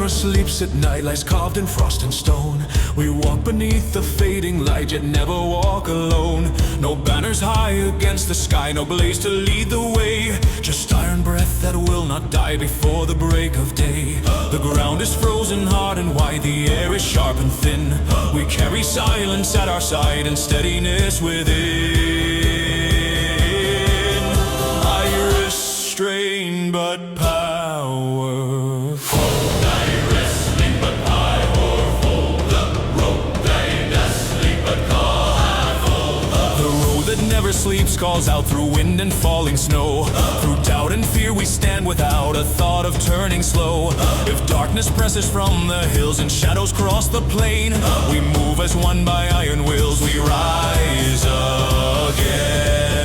sleeps at night lies carved in frost and stone. We walk beneath the fading light, yet never walk alone. No banners high against the sky, no blaze to lead the way. Just iron breath that will not die before the break of day. The ground is frozen hard and wide, the air is sharp and thin. We carry silence at our side and steadiness within. Unrestrained but powerful. Never sleeps, calls out through wind and falling snow. Through doubt and fear we stand without a thought of turning slow. If darkness presses from the hills and shadows cross the plain, we move as one by iron wills, we rise again.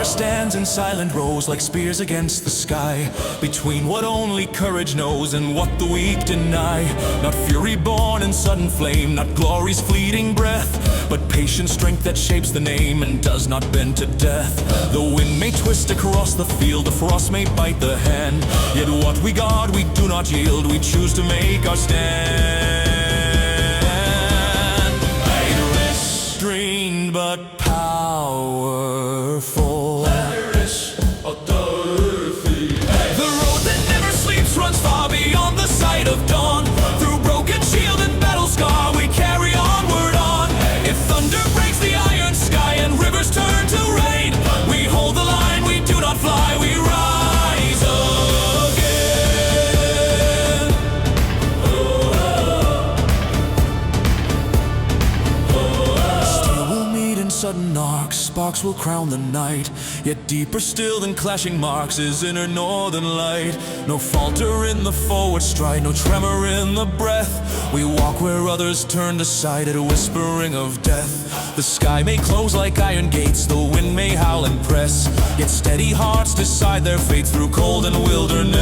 Stands in silent rows like spears against the sky, between what only courage knows and what the weak deny. Not fury born in sudden flame, not glory's fleeting breath, but patient strength that shapes the name and does not bend to death. The wind may twist across the field, the frost may bite the hand, yet what we guard we do not yield, we choose to make our stand. Unrestrained but powerful. Runs far beyond the sight of dawn. Through broken shield and battle scar we carry onward on. If thunder breaks the iron sky and rivers turn to rain, we hold the line, we do not fly, we rise again. Steel will meet in sudden arcs, sparks will crown the night. Yet deeper still than clashing marks is inner northern light. No falter in the forward stride, no tremor in the breath. We walk where others turned aside at a whispering of death. The sky may close like iron gates, the wind may howl and press, yet steady hearts decide their fates through cold and wilderness.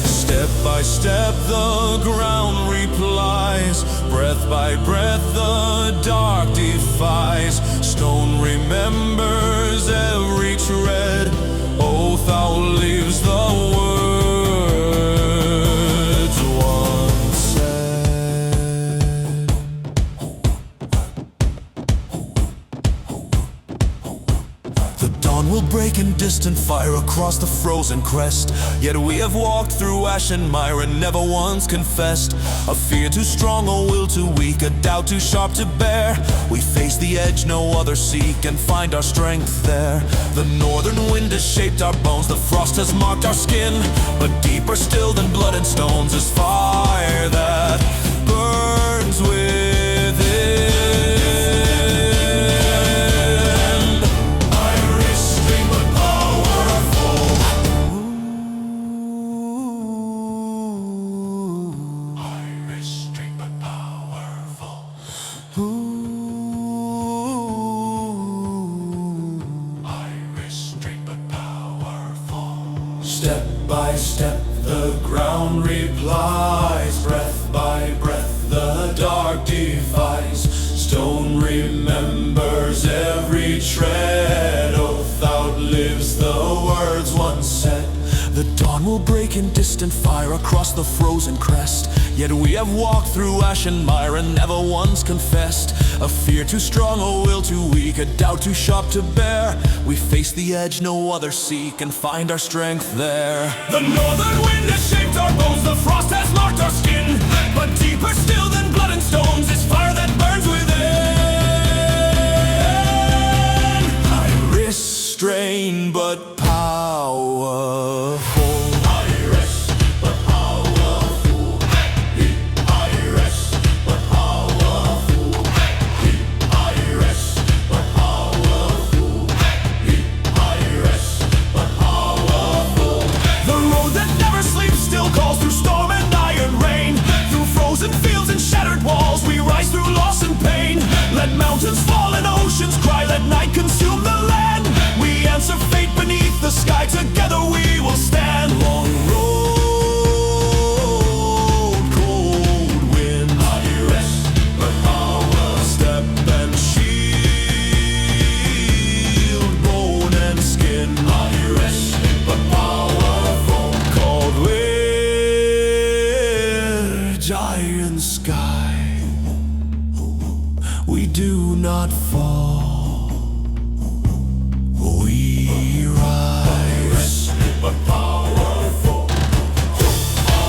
Step by step the ground replies, breath by breath the dark defies. Stone remembers every tread, oath outlives the words once said. The dawn will break in distant fire across the frozen crest, yet we have walked through ash and mire and never once confessed. A fear too strong, a will too weak, a doubt too sharp to bear. We face the edge no other seek and find our strength there. The northern wind has shaped our bones, the frost has marked our skin, but deeper still than blood and stones is fire that burns within. Step by step the ground replies, breath by breath the dark defies. Stone remembers every tread, oath outlives the words once said. The dawn will break in distant fire across the frozen crest, yet we have walked through ash and mire and never once confessed. A fear too strong, a will too weak, a doubt too sharp to bear. We face the edge no other seek and find our strength there. The northern wind has shaped our bones, the frost has marked our skin, but deeper still than blood and stones is fire that burns within. Unrestrained but powerful. Mountains fall and oceans cry, let night consume the land. We answer fate beneath the sky, together we will stand. Long road, cold wind, rest but power. Step and shield not fall. We rise, but powerful.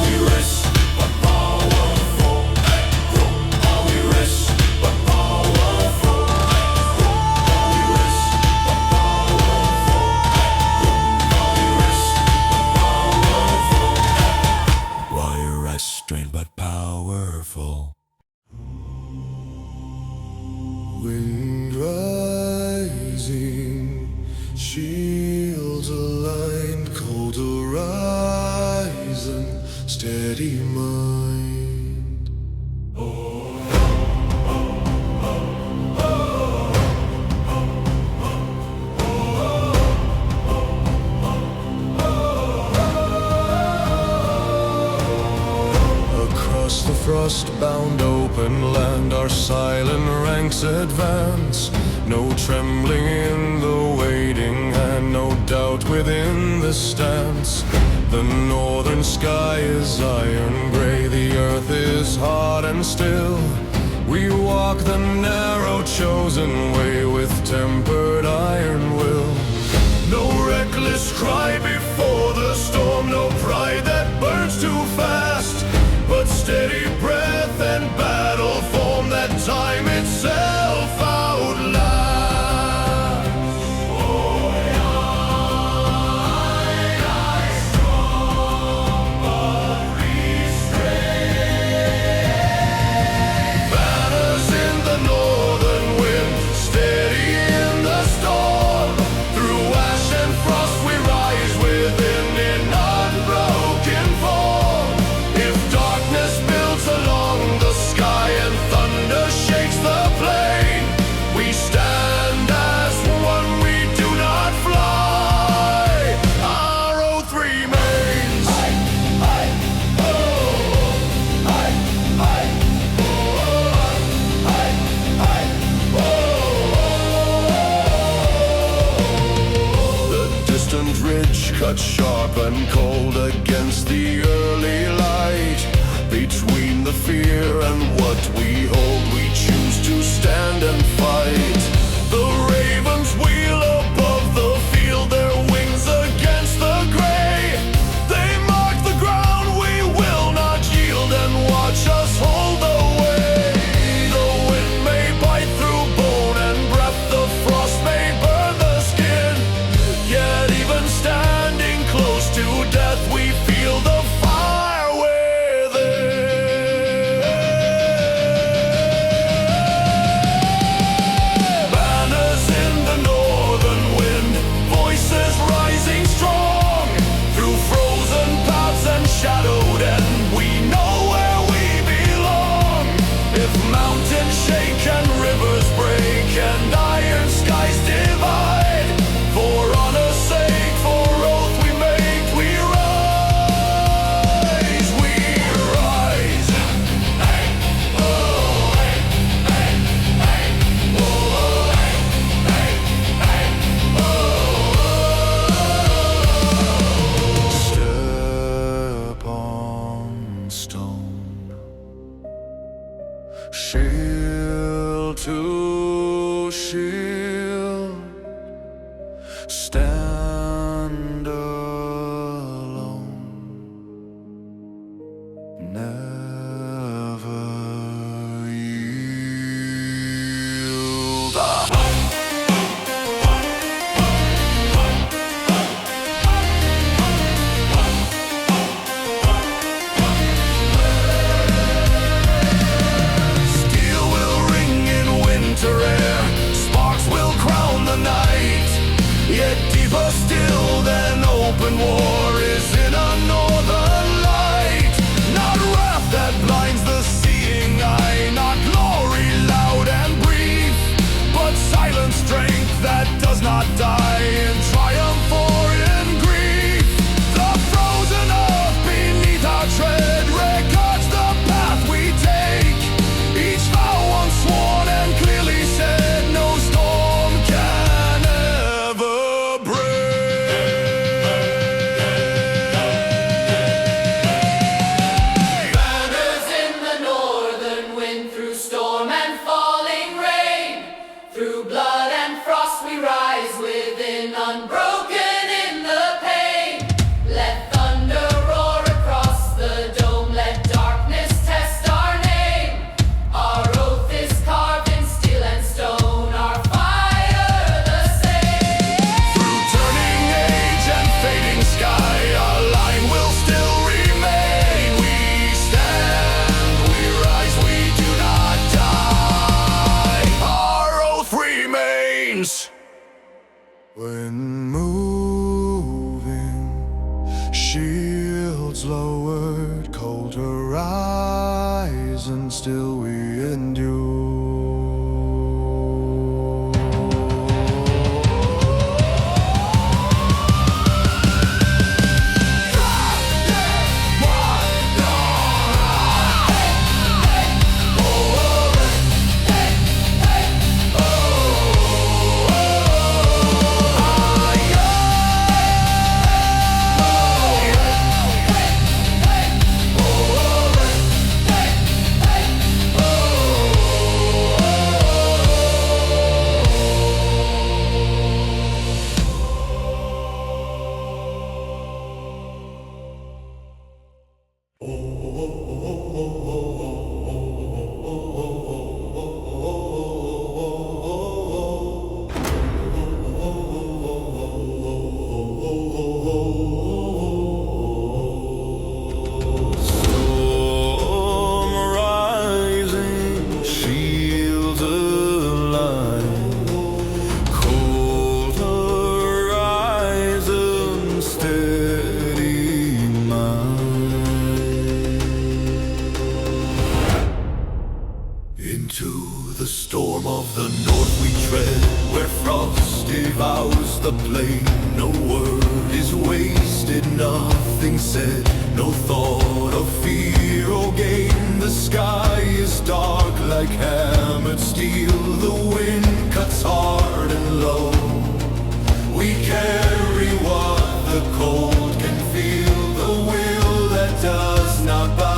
We rise, but powerful. We rise, but powerful. We rise, but powerful. We rise, but powerful. Wire restrained but powerful. Wind rising, shields aligned, cold horizon, steady mind. Across the frost-bound open land, our silent ranks advance. No trembling in the waiting hand, no doubt within the stance. The northern sky is iron gray, the earth is hard and still. We walk the narrow chosen way with tempered iron will. No reckless cry before the storm, no pride that burns too fast, but steady breath and battle form that time itself outlasts. Oh, I strong but restrained. Banners in the northern wind, steady in the storm. Through ash and frost we rise within in unbroken form. If darkness builds along the sky and thunder shakes the plain, we stand as one, we do not fly. Our oath remains. The distant ridge cuts sharp and cold against the early light. Between the fear and what we hold, we choose to stand and fight. The ravens wheel above the field, their wings against the gray. They mark the ground, we will not yield, and watch us hold the way. The wind may bite through bone and breath, the frost may burn the skin. Yet even standing close to death, we feel the Shields lowered, cold horizon, still we endure. Into the storm of the north we tread, where frost devours the plain. No word is wasted, nothing said, no thought of fear or gain. The sky is dark like hammered steel, the wind cuts hard and low. We carry what the cold can feel, the will that does not bow.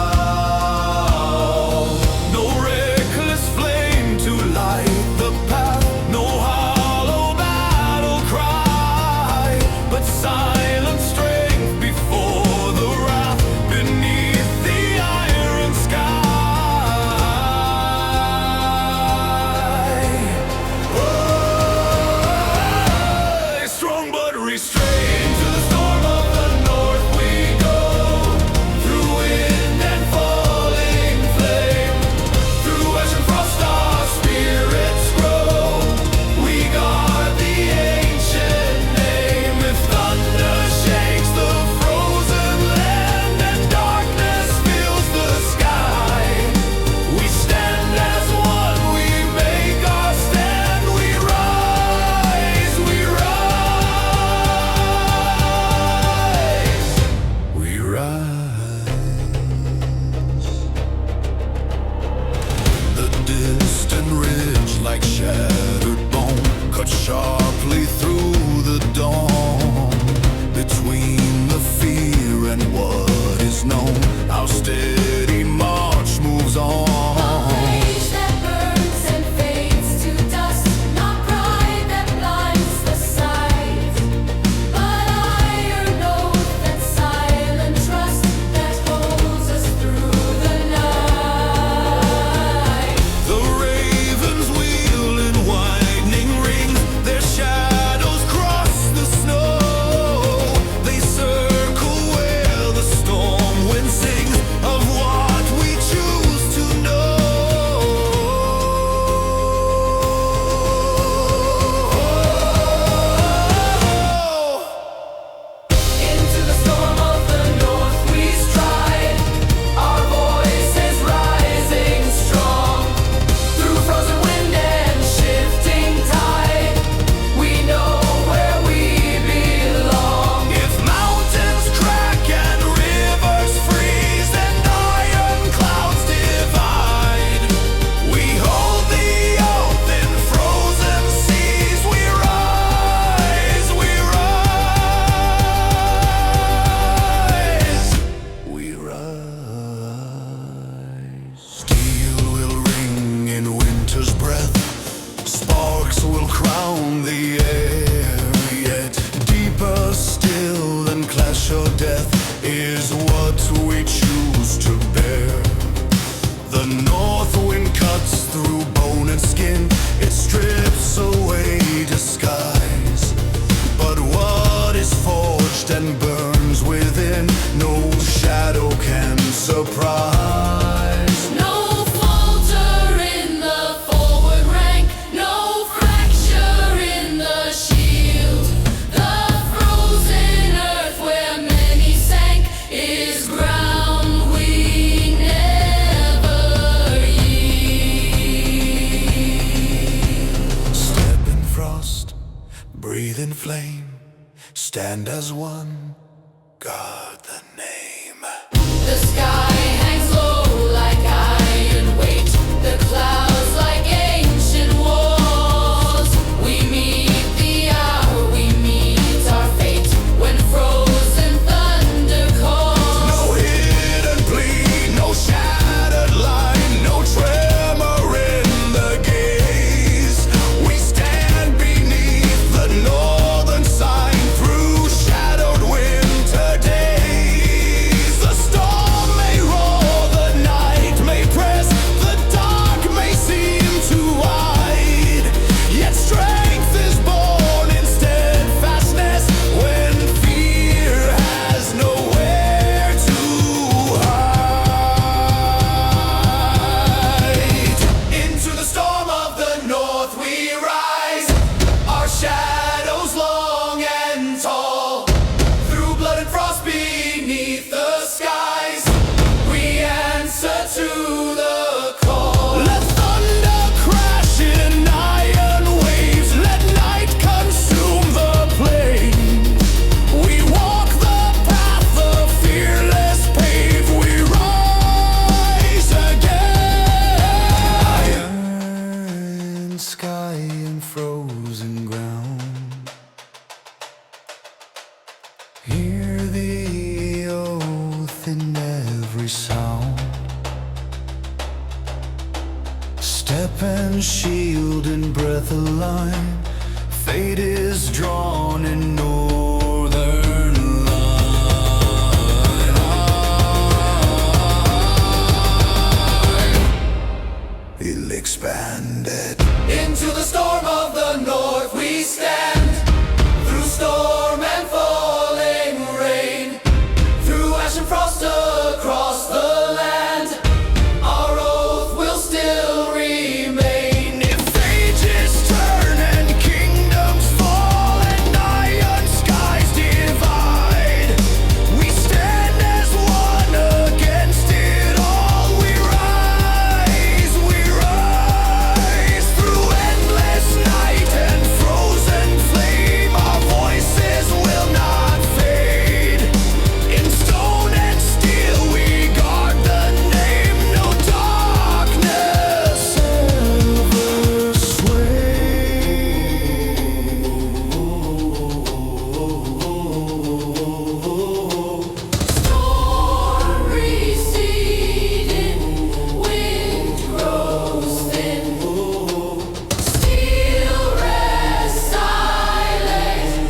Restrained to the storm of stand as one, guard the name. The sky hangs low like iron weight, the clouds like ancient walls. We meet the hour, we meet our fate, when frozen thunder calls. No hidden plea, no shattered line, no tremor in the gaze. We stand beneath the northern sign through shadowed winter days. The storm may roar, the night may press, the dark may seem too wide. Yet strength is born in steadfastness when fear has nowhere to hide. Into the storm of the north we rise, our shadows long and tall. Through blood and frost beneath the skies, we answer to the call. Let thunder crash in iron waves, let night consume the plain. We walk the path the fearless pave, we rise again. Iron sky and frozen ground, hear the oath in every sound. Step and shield and breath align, fate is drawn in northern line. We'll expand it. Into the storm of the north we stand, through storm and falling rain, through ash and frost across the land, our oath will still remain. If ages turn and kingdoms fall and iron skies divide, we stand as one against it all. We rise through endless night and frozen flame. Our voices will not fade. In stone and steel we guard the name. No darkness ever Storm receding, wind grows thin, steel rests silent,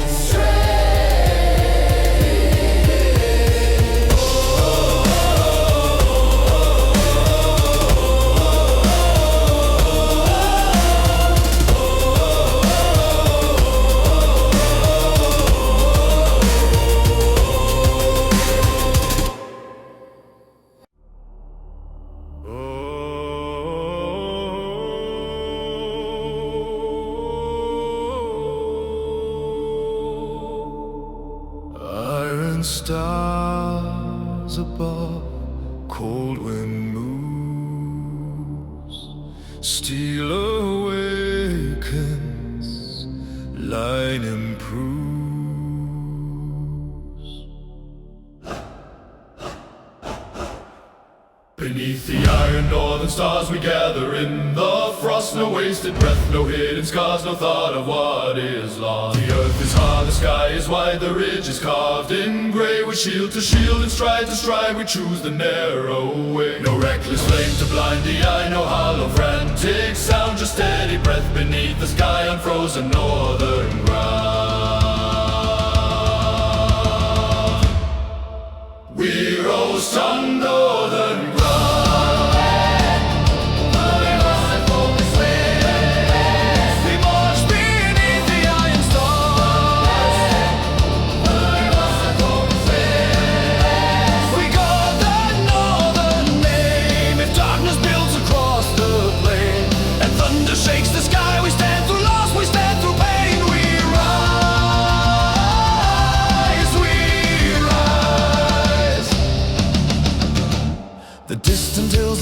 Iron stars above, cold wind moves, steel awakens, light improves. Beneath the iron northern stars we gather in the frost, no wasted breath, no hidden scars, no thought of what is lost. The earth is hard, the sky is wide, the ridge is carved in grey. With shield to shield and stride to stride, we choose the narrow way. No reckless flame to blind the eye, no hollow frantic sound, just steady breath beneath the sky on frozen northern ground. We rose on northern ground. We marched beneath the iron stars. We got the northern name. If darkness builds across the plain and thunder shakes the sky, we stand through loss, we stand through pain. We rise, we rise.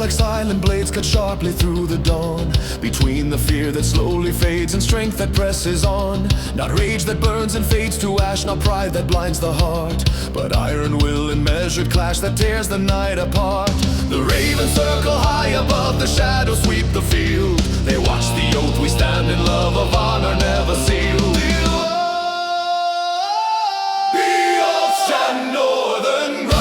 like silent blades cut sharply through the dawn. Between the fear that slowly fades and strength that presses on. Not rage that burns and fades to ash, not pride that blinds the heart, but iron will and measured clash that tears the night apart. The ravens circle high above, the shadows sweep the field. They watch the oath we stand in love of honor never sealed. The oath stand northern ground.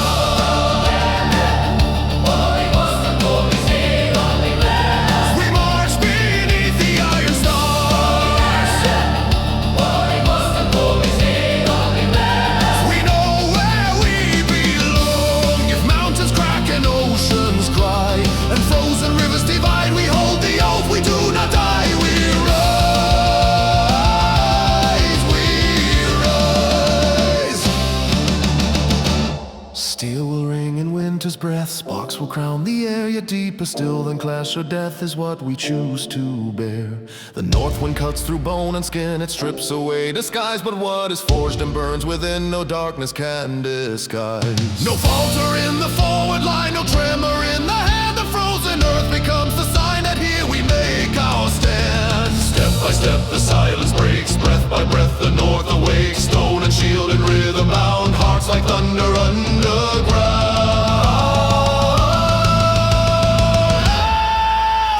Steel will ring in winter's breath, sparks will crown the air, yet deeper still than clash or death is what we choose to bear. The north wind cuts through bone and skin, it strips away disguise, but what is forged and burns within no darkness can disguise. No falter in the forward line, no tremor in the hand, the frozen earth becomes the sign that here we make our stand. Step by step the silence breaks, breath by breath the north awakes, stone and shield in rhythm bound, hearts like thunder underground.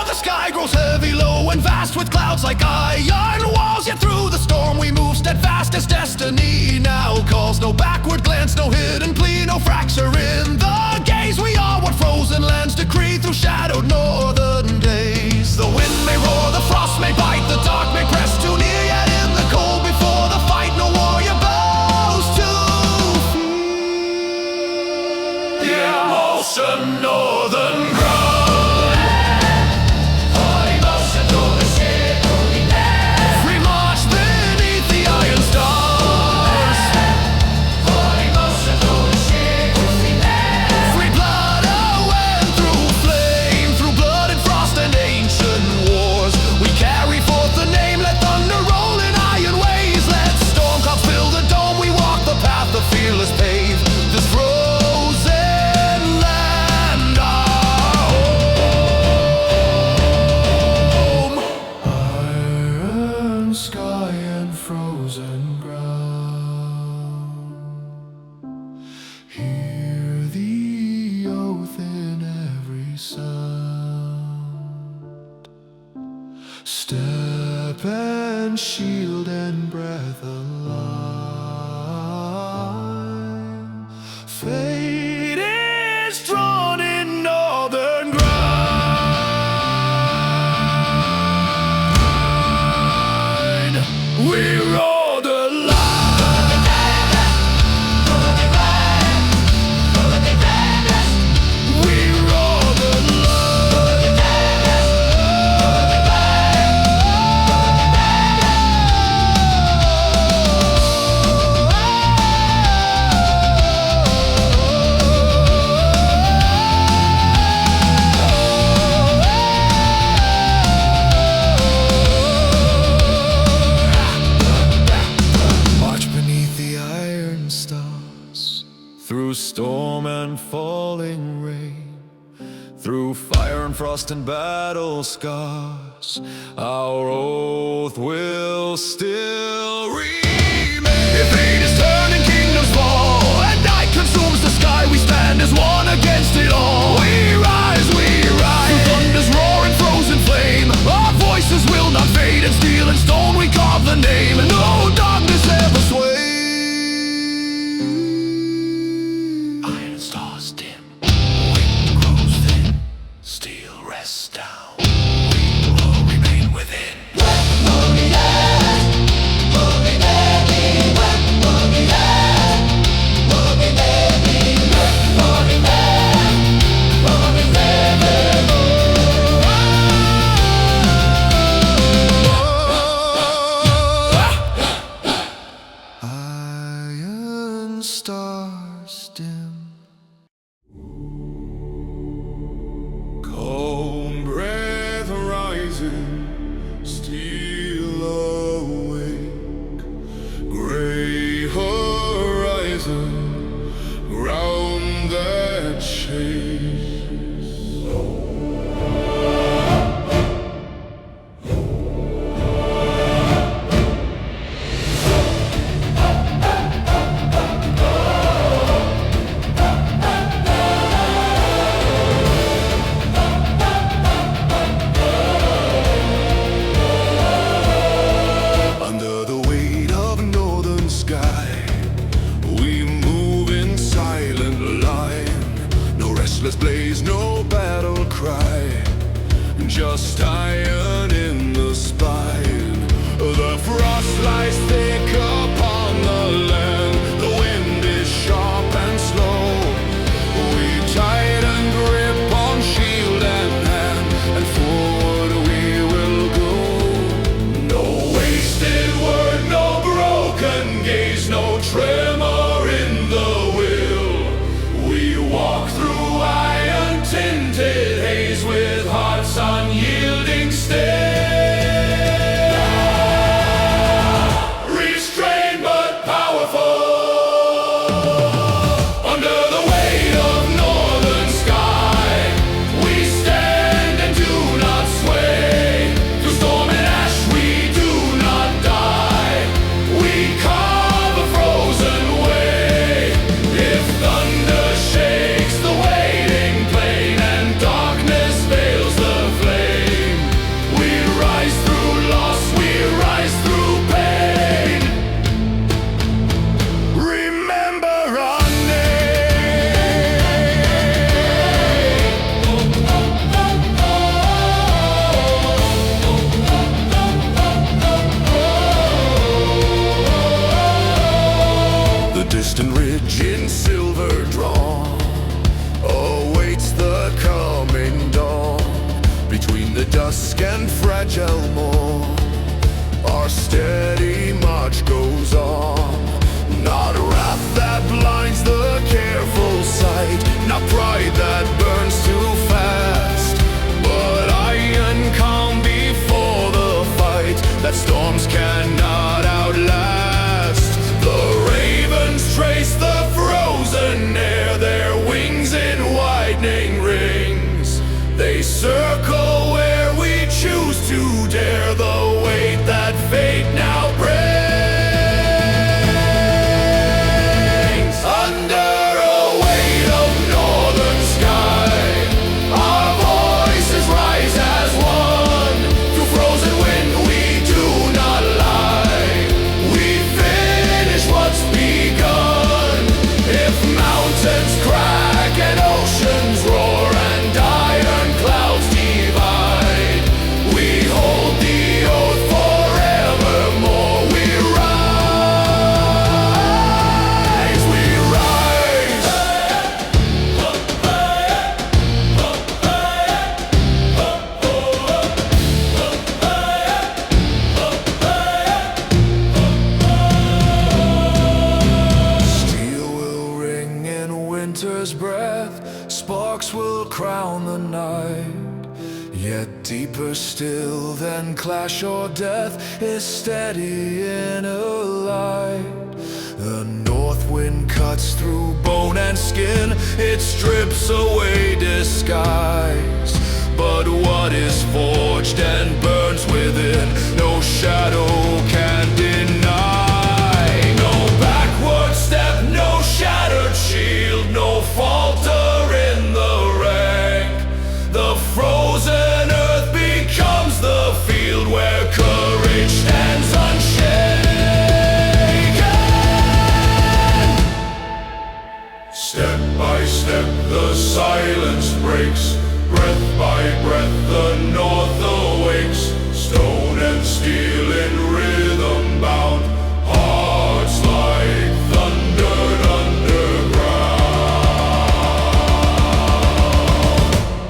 The sky grows heavy, low and vast with clouds like iron walls, yet through the storm we move steadfast as destiny now calls. No backward glance, no hidden plea, no fracture in the gaze. We are what frozen lands decree through shadowed northern days. The wind may roar, the frost may bite, the dark may press too near, yet in the cold before the fight no warrior bows to fear. The emotion northern ground. Fearless pave this frozen land, our home. Iron sky and frozen ground. Hear the oath in every sound. Step and shield and breath alive. Fate is drawn in northern grind. We roar the line. We roar the through storm and falling rain, through fire and frost and battle scars, our oath will still remain. If fate is turning, kingdoms fall, and night consumes the sky, we stand as one against it all. We rise, through thunder's roar and frozen flame. Our voices will not fade, and steel and stone we carve the name, and no darkness ever sway. Stars dim, wind grows thin, steel rests down, we will remain within. Iron stars dim, calm breath rising, steel awake, gray horizon, ground that shakes. restless blaze, no battle cry, just iron in the spine. The frost lies thick upon the land, the wind is sharp and slow. We tighten grip on shield and hand, and forward we will go. No wasted word, no broken gaze, no tremor in the will. We walk through iron-tinted haze with hearts unyielding stay. Restrained but powerful, under the weight of northern sky, we stand and do not sway. Through storm and ash we do not die, we carve a frozen way. If thunder shakes the waiting plain and darkness veils the flame, we rise through loss, we rise through pain. Remember our name. The distant ridge in silver drawn awaits the coming dawn. Between the dusk and fragile morn, our steady march goes on. Not wrath that blinds the careful sight, not pride that burns too fast, but iron calm before the fight that storms cannot outlast. The ravens trace the frozen air, their wings in widening rings. They circle where we choose to dare, the weight that fate now brings. Under a weight of northern sky, our voices rise as one. Through frozen wind we do not lie, we finish what's begun. If mountains crack and oceans roar and iron clouds divide, we hold the oath forevermore. We rise, we rise. Steel will ring in winter's breath, sparks will crown the night. Yet deeper still than clash or death is steady in a light. The north wind cuts through bone and skin, it strips away disguise. But what is forged and burns within, no shadow can deny. No backward step, no shattered shield, no falter in the rank. The frozen earth becomes the field where courage stands unshaken. Step by step the silence breaks, breath by breath the north awakes. Stone and steel in rhythm bound, hearts like thundered underground.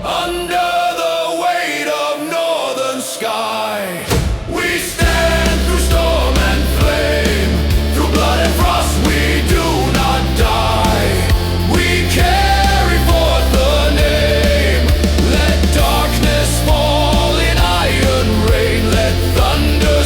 Under the weight of northern sky, we stand through storm and flame. Through blood and frost we do not die, we carry forth the name. Let darkness fall in iron rain, let thunder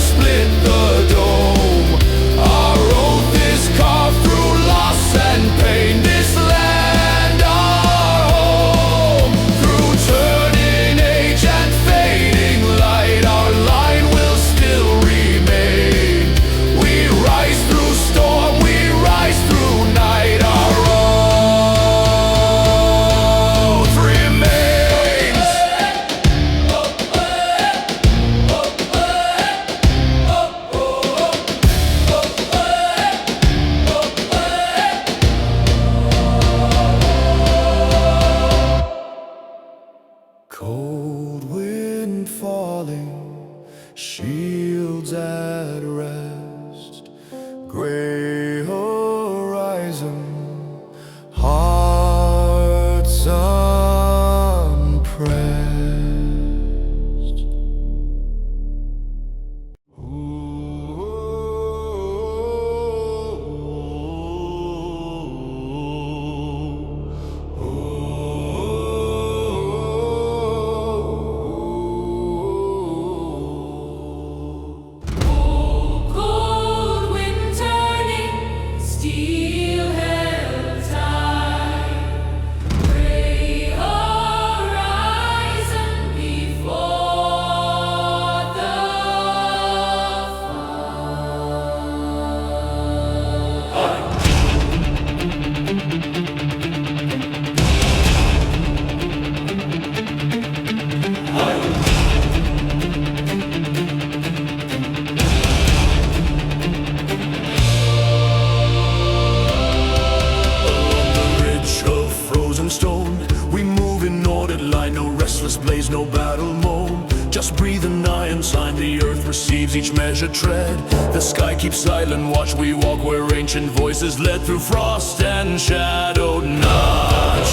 compass blaze, no battle moan. Just breathe an iron sign, the earth receives each measured tread. The sky keeps silent, watch we walk where ancient voices led through frost and shadowed night.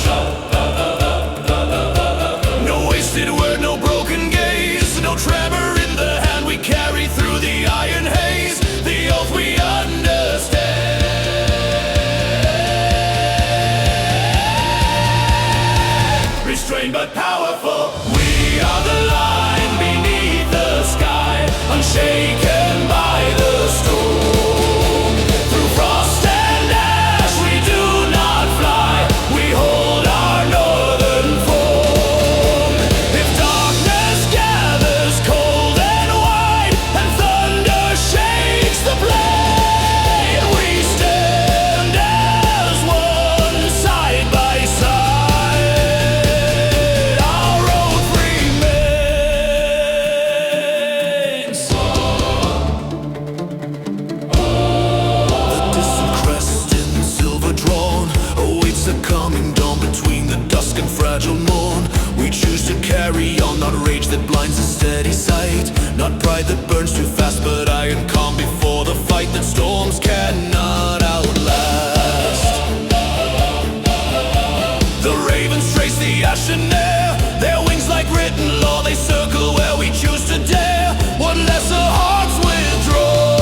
No wasted word, no broken gaze, no tremor in the hand we carry through the iron haze. The oath we understand, restrained but powerful. We are the line beneath the sky, unshaken by the storm. Through frost and ash we do not fly, we hold our northern form. If darkness gathers cold and wide, and thunder shakes the plain, we stand as one, side by side. Our oath remains. The distant crest in silver drawn awaits the coming dawn between the dusk and fragile morn. We choose to carry on, not rage that blinds the steady sight, not pride that burns too fast, but iron calm before the fight that storms cannot outlast. The ravens trace the ashen air, their wings like written law, they circle where we choose to dare. What lesser hearts withdraw?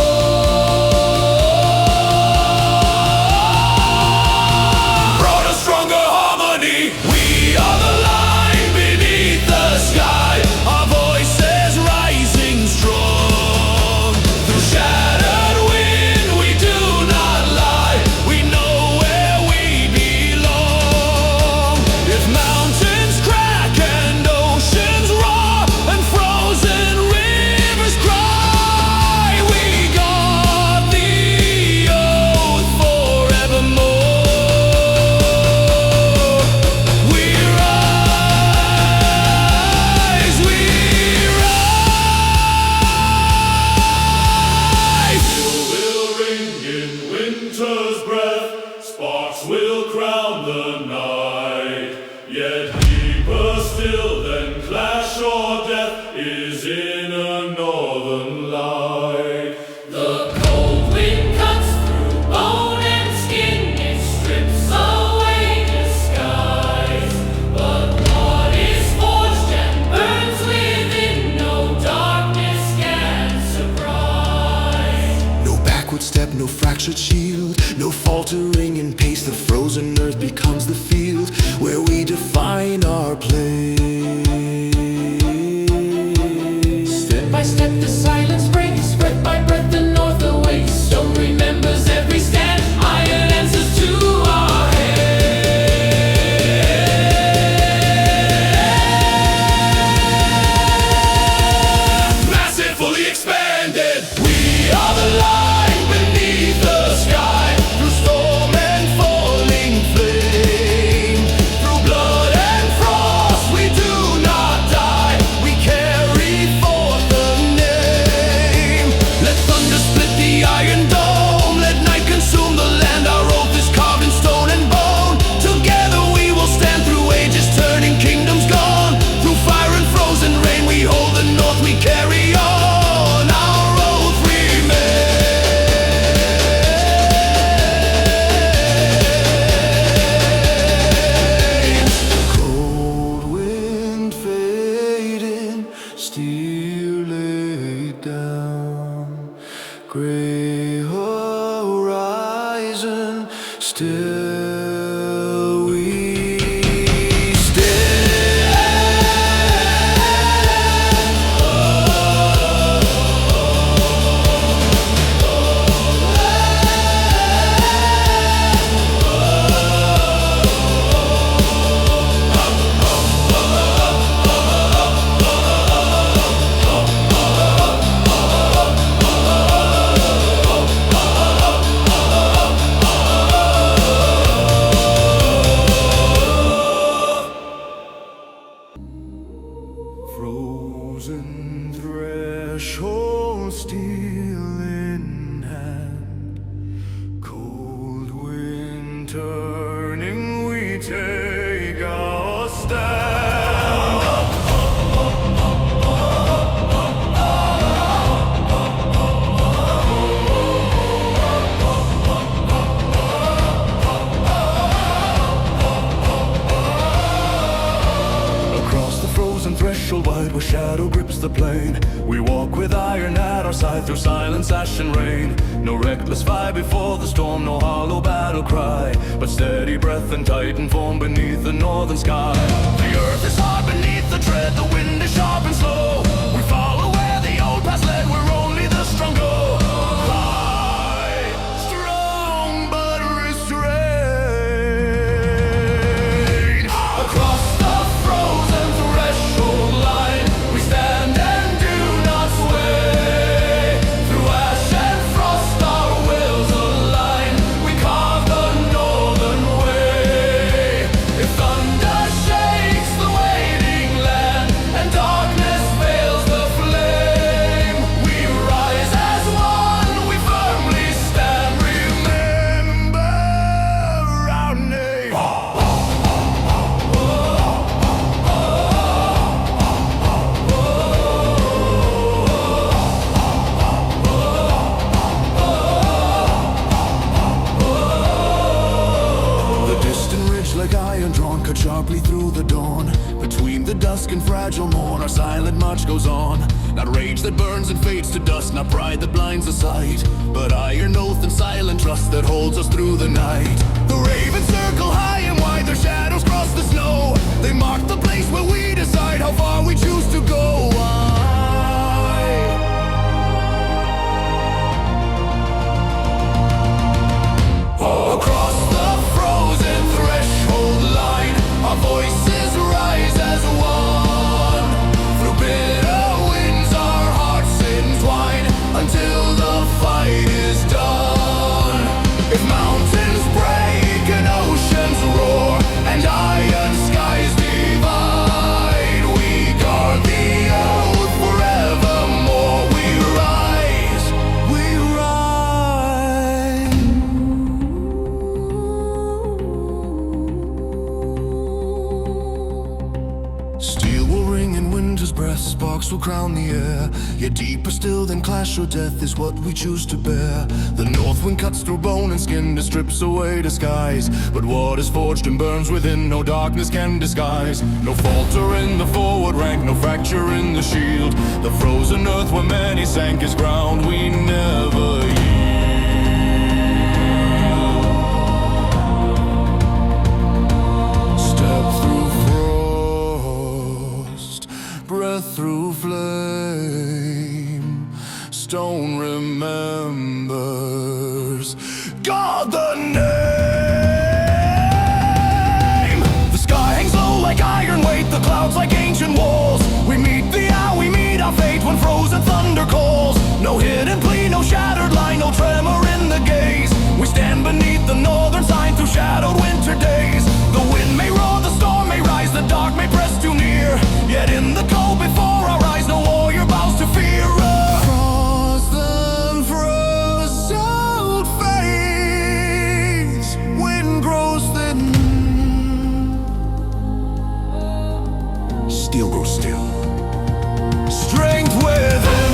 Broader, stronger harmony. We are the line beneath the sky, our voices rising strong. Through shattered wind we do not lie, we know where we belong. If mountains crack and oceans roar, and frozen rivers cry, we guard the oath forevermore. We rise, we rise. Steel will ring in winter's breath, sparks will crown the night. Yet deeper still than clash or death is in a northern light. The cold wind cuts through bone and skin, it strips away disguise. But what is forged and burns within, no darkness can surprise. No backward step, no fractured shield, no faltering in pace. The frozen earth becomes the field where we define our place. Step by step the silence breaks, breath by breath the north awakes. Stone remembers every stand, iron answers to our hand. Massive, fully expanded. We are the line beneath the sky, through storm and falling flame, through blood and frost we do not die, we carry forth the name. Let thunder split the iron dome, let night consume the land. Our oath is carved in stone and bone. Together we will stand through ages, turning kingdoms gone. Through fire and frozen rain we hold the north, we carry on. Our oath remains. Cold wind fading, steel laid down, gray horizon, still we frozen threshold, steel in hand, cold wind turning, we take our stand. where shadow grips the plain. We walk with iron at our side through silence, ash and rain. No reckless vibe before the storm, no hollow battle cry, but steady breath and titan form beneath the northern sky. The earth is hard beneath the tread, the wind is sharp and slow. We follow where the old past led, where only the strong go. High, strong but restrained. Across the frozen threshold line, we stand and do not sway. Through ash and frost our wills align, we carve the northern way. If thunder shakes the waiting land and darkness veils the flame, we rise as one, we firmly stand. Remember our name. The distant ridge like iron drawn, cut sharply through the dawn. Between the dusk and fragile morn, our silent march goes on. Not rage that burns and fades to dust, not pride that blinds the sight, but iron oath and silent trust that holds us through the night. The ravens circle high and wide, their shadows cross the snow. They mark the place where we decide how far we choose to go. Across the frozen threshold line, our voices rise as one. Through bitter winds our hearts entwine, until the fight is done. If mountains break and oceans roar, and iron skies divide, we guard the oath forevermore. We rise, we rise. Steel will ring in winter's breath, sparks will crown the air. Yet deeper still than clash or death is what we choose to bear. The north wind cuts through bone and skin, it strips away disguise. But what is forged and burns within, no darkness can disguise. No falter in the forward rank, no fracture in the shield. The frozen earth where many sank is ground we never yield. Step through frost, breath through flame. Stone remembers God the name. The sky hangs low like iron weight, the clouds like ancient walls. We meet the hour, we meet our fate when frozen thunder calls. No hidden plea, no shattered line, no tremor in the gaze. We stand beneath the northern sign through shadowed winter days. The wind may roar, the storm may rise, the dark may press too near. Yet in the cold before our eyes, no warrior bows to fear. Across the frozen fades, wind grows thin, steel grows still, strength within.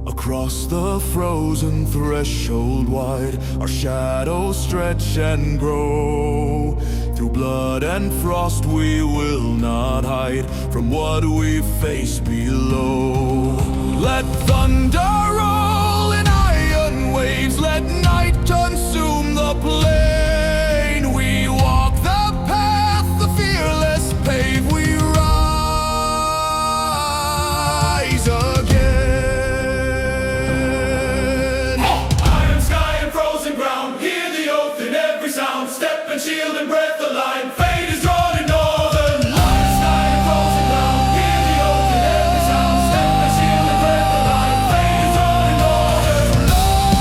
Across the frozen threshold wide, our shadows stretch and grow. Through blood and frost we will not hide from what we face below. Let thunder roll in iron waves, let night consume the plain. We walk the path the fearless pave, we rise again. Iron sky and frozen ground, hear the oath in every sound. Step and shield and breath align, fate is drawn in northern line. Iron sky and frozen ground, hear the oath in every sound. Step and shield and breath align, fate is drawn in northern line.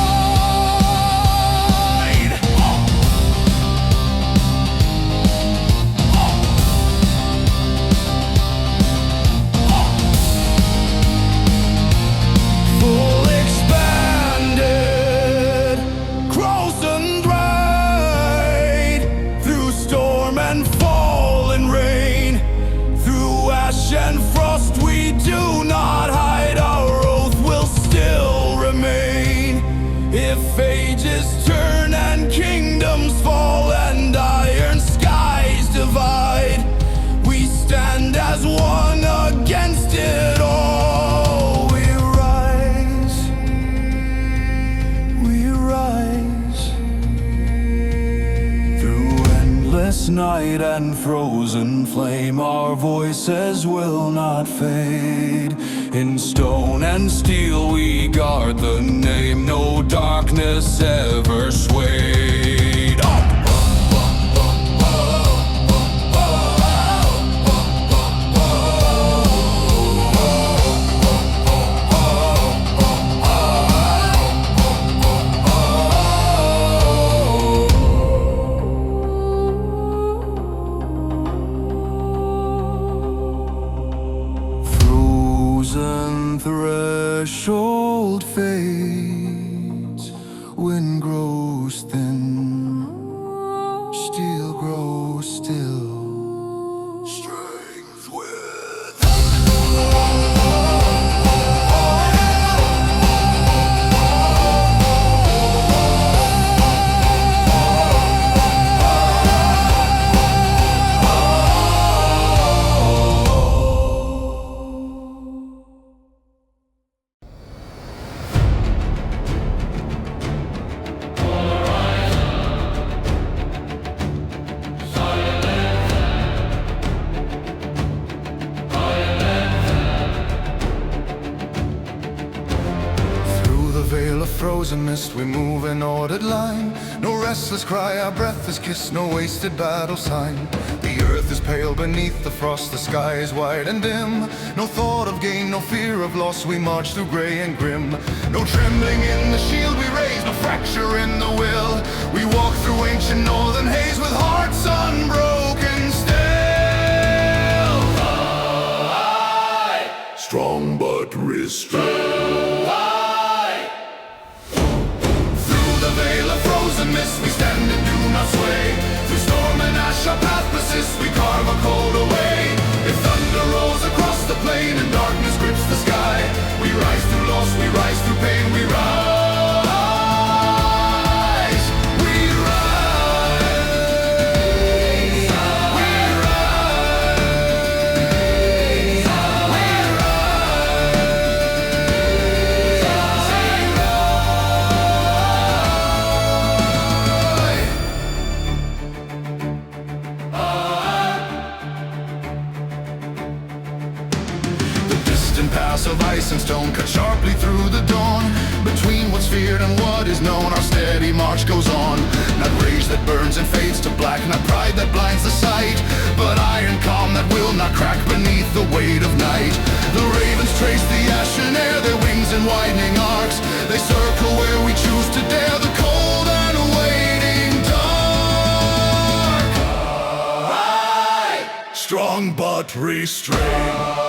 endless night and frozen flame, our voices will not fade. In stone and steel we guard the name, no darkness ever swayed. Threshold fades, wind grows thin, steel grows still, strength frozen mist, we move in ordered line. No restless cry, our breath is kissed, no wasted battle sign. The earth is pale beneath the frost, the sky is wide and dim. No thought of gain, no fear of loss, we march through grey and grim. No trembling in the shield we raise, no fracture in the will. We walk through ancient northern haze with hearts unbroken still. Strong but restrained. Mist, we stand and do not sway. Through storm and ash our path persists, we carve our cold away. If thunder rolls across the plain and darkness grips the sky, we rise through loss, we rise through pain, we rise. We rise. We rise. We pass of ice and stone cut sharply through the dawn. Between what's feared and what is known, our steady march goes on. Not rage that burns and fades to black, not pride that blinds the sight, but iron calm that will not crack beneath the weight of night. The ravens trace the ashen air, their wings in widening arcs. They circle where we choose to dare the cold and waiting dark. Strong but restrained.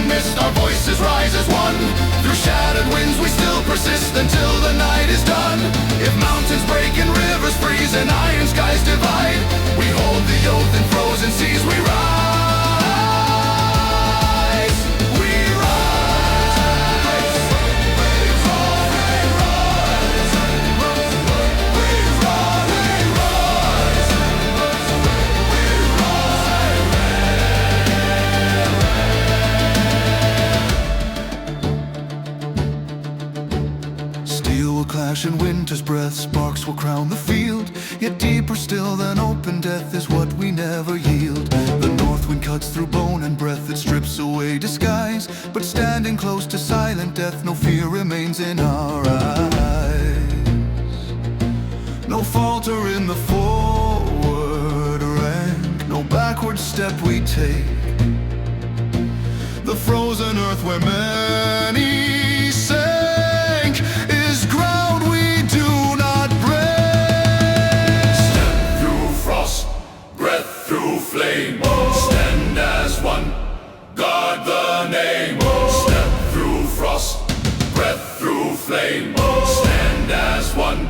Mist, our voices rise as one. Through shattered winds we still persist until the night is done. If mountains break and rivers freeze and iron skies divide, we hold the oath in frozen seas. We rise. We rise. We rise. We rise. Clash in winter's breath, sparks will crown the field. Yet deeper still than open death is what we never yield. The north wind cuts through bone and breath, it strips away disguise. But standing close to silent death, no fear remains in our eyes. No falter in the forward rank, no backward step we take. The frozen earth where many sank is ground we do not break. Step through frost, breath through flame. Stand as one, guard the name. Step through frost, breath through flame. Stand as one,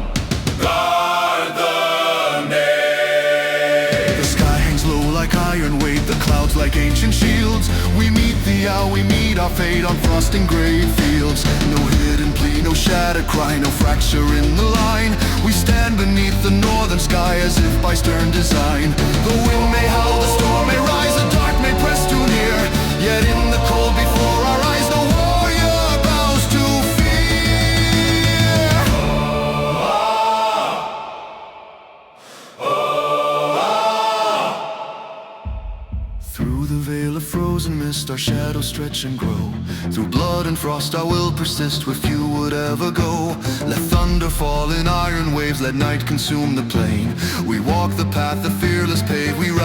guard the name. The sky hangs low like iron weight, the clouds like ancient shields. We meet the hour, we meet our fate on frost and gray fields. No hidden plea, no shattered cry, no fracture in the line. We stand beneath the northern sky as if by stern design. The wind may howl, the storm may rise, the dark may press too near. Yet in the cold before our eyes, no warrior bows to fear. so stretch and grow. Through blood and frost I will persist where few would ever go. Let thunder fall in iron waves, let night consume the plain. We walk the path the fearless pave, we rise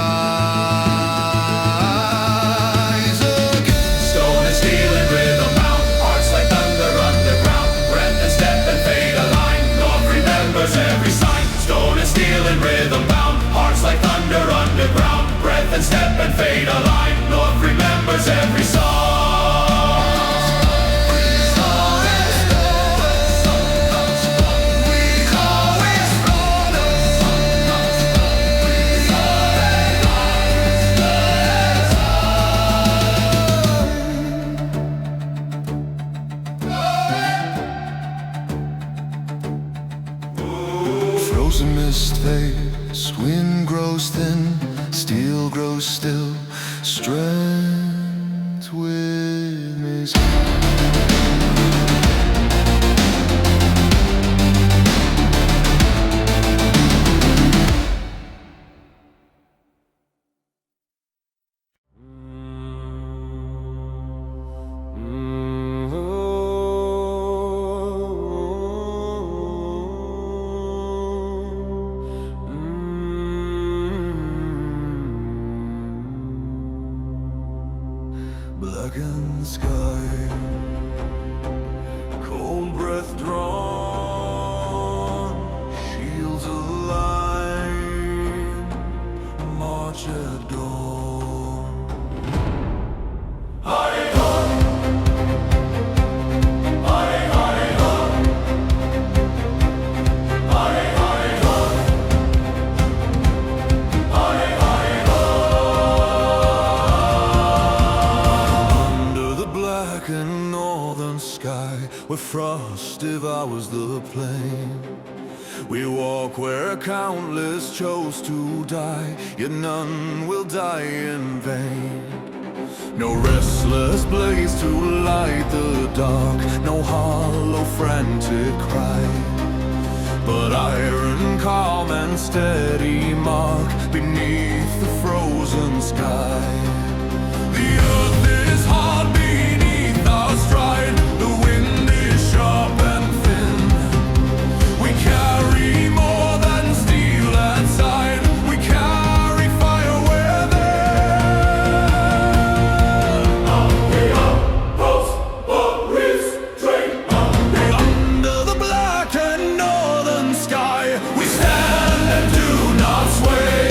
again. Stone and steel and rhythm bound, hearts like thunder underground. Breath and step and fade align, North remembers every sign. Stone and steel and rhythm bound, hearts like thunder underground. Breath and step and fade align, North remembers every song. Frozen mist fades, wind grows thin, steel grows still, strength with me. Blackened sky, cold breath drawn, shields aligned, march at dawn. Hurry on, hurry, hurry on, hurry, hurry on, hurry, hurry Black and northern sky, where frost devours the plain. We walk where countless chose to die, yet none will die in vain. No restless blaze to light the dark, no hollow frantic cry, but iron calm and steady mark beneath the frozen sky. The earth is hard beneath our stride, the wind is sharp and thin. We carry more than steel at side, we carry fire within. we are post for restraint. Under the black and northern sky, we stand and do not sway.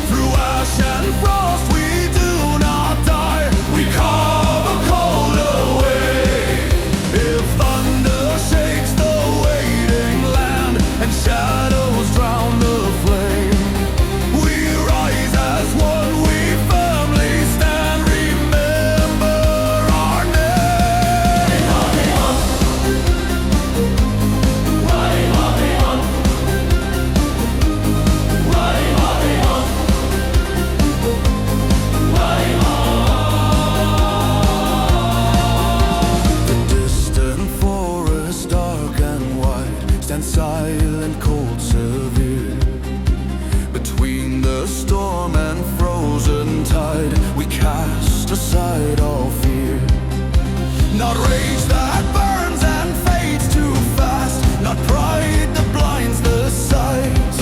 Through ash and frost we do not die, we carve a cold away. If thunder shakes the waiting land and shadows drown the flame, we rise as one, we firmly stand. Remember our name. Hurry on, hurry, hurry on, hurry, hurry on, hurry on. The distant forest, dark and wide, stands silent, cold, severe. Between the storm and frozen tide, we cast aside all fear. Not rage that burns and fades too fast, not pride that blinds the sight,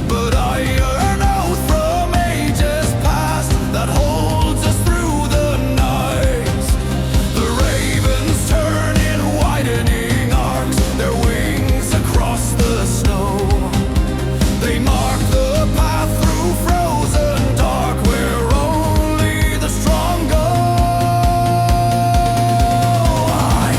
but iron oath from ages past that holds us through the night. The ravens turn in widening arcs, their wings across the snow. They mark the path through frozen dark, where only the strong go. I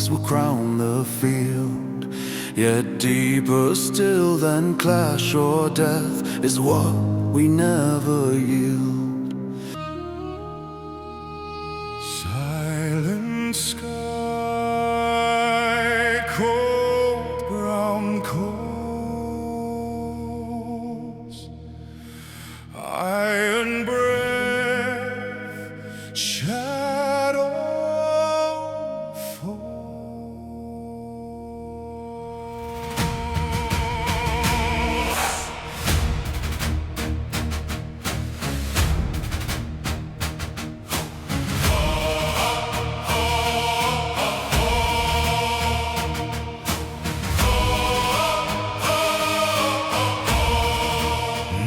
peace will crown the field. Yet deeper still than clash or death is what we never yield. Silent sky, cold brown coals, iron breath, shadow falls.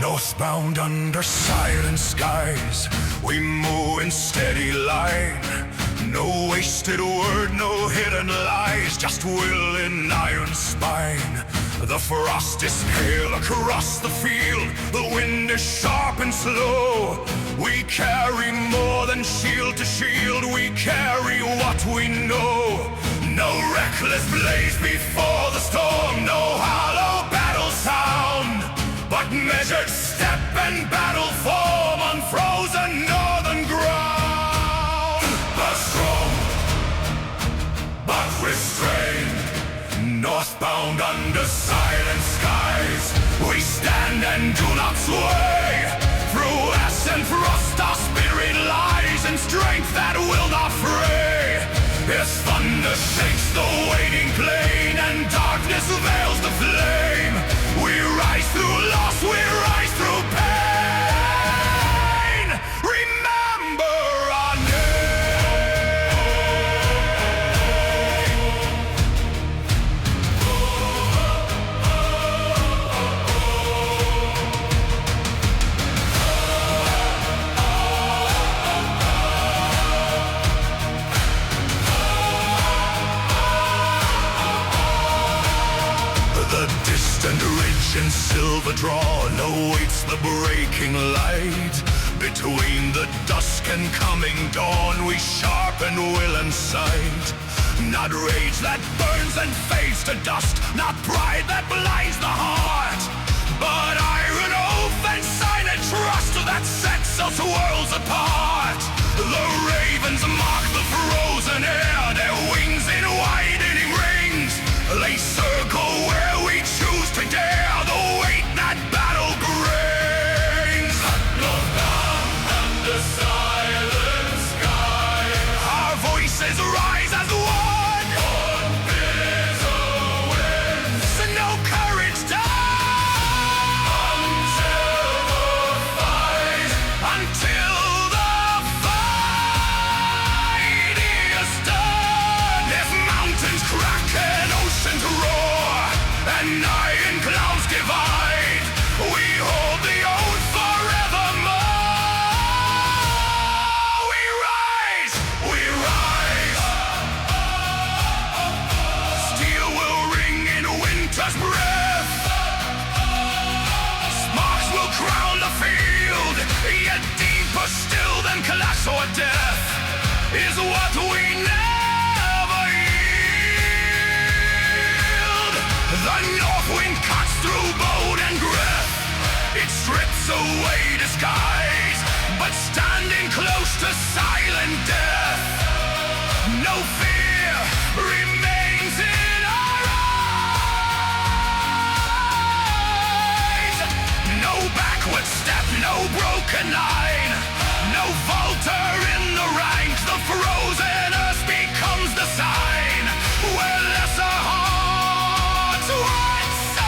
Northbound under silent skies, we move in steady line. No wasted word, no hidden lies, just will in iron spine. The frost is pale across the field, the wind is sharp and slow. We carry more than shield to shield, we carry what we know. No reckless blaze before the storm, no hollow battle sound, but measured step and battle form on frozen northern ground. But strong, but restrained, northbound under silent skies, we stand and do not sway. Through ash and frost our spirit lies in strength that will not fray. As thunder shakes the waiting plain and darkness veils the flame, we rise through loss, we rise through pain. Remember our distant ridge and silver drawn awaits the breaking light. Between the dusk and coming dawn, we sharpen will and sight. Not rage that burns and fades to dust, not pride that blinds the heart, but iron oath and silent trust that sets us worlds apart. The ravens mark the frozen air, their wings in widening rings. They circle where we choose to dare, the weight that battle brings. Northbound under silent sky, our voices rise as one. On bitter winds, no courage dies until the fight, until the fight is done. If mountains crack and oceans roar, and iron clouds divide, we hold the oath forevermore. We rise, we rise. Steel will ring in winter's breath, sparks will crown the field, yet deeper still than clash or death is what we never yield. The north wind cuts through bone and breath, it strips away disguise, but standing close to silent death, no fear remains in our eyes. No backward step, no broken line, no falter in the ranks. The frozen earth becomes the sign where lesser hearts once sang.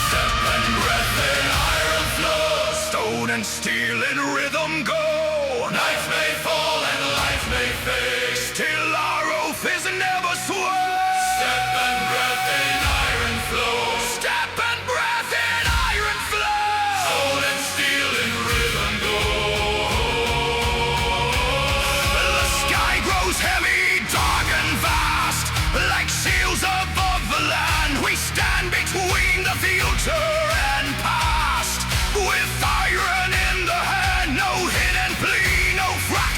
Step and breath in iron flow, stone and steel in rhythm go. Night may fall and life may fade, still our oath is never swayed. Step and breath in iron flow, step and breath in iron flow. Stone and steel in rhythm go. The sky grows heavy, dark and vast, like shields above the land. We stand between the future and past, with iron in the hand, no hidden plea, no fragile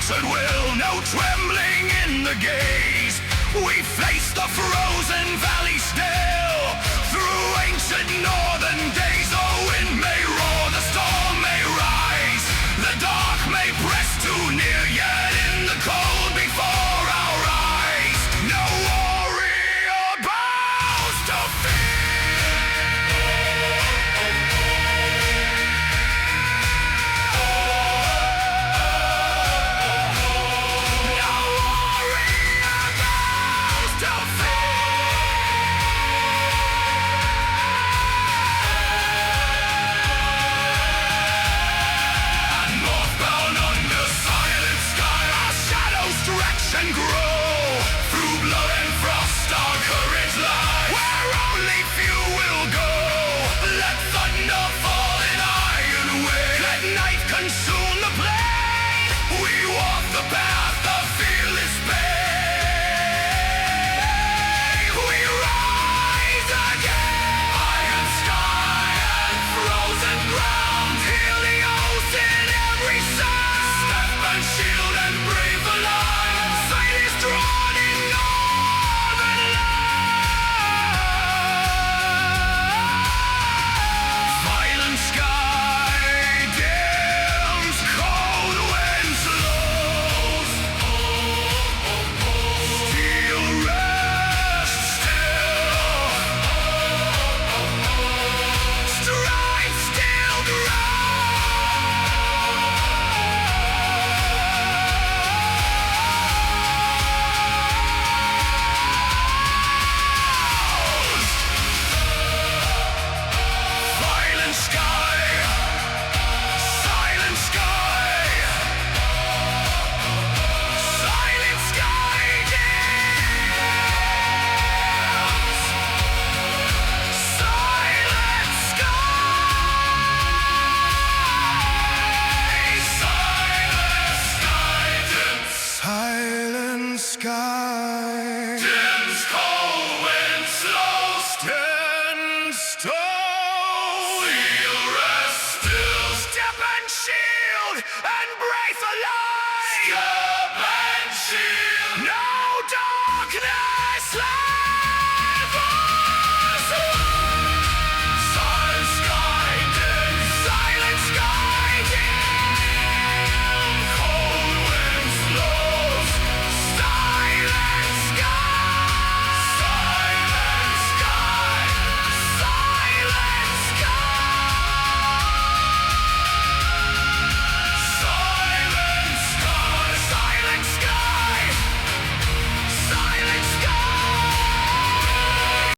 the gaze. We face the frozen valley still. Through ancient northern days, the wind may roar, the storm may rise. The dark may press too near, yet in the cold before our eyes, no warrior bows to fear. No warrior bows to and northbound under silent sky, our shadows stretch and grow. Through blood and frost our courage lies, where only few will go. Let thunder fall in iron wind, let night consume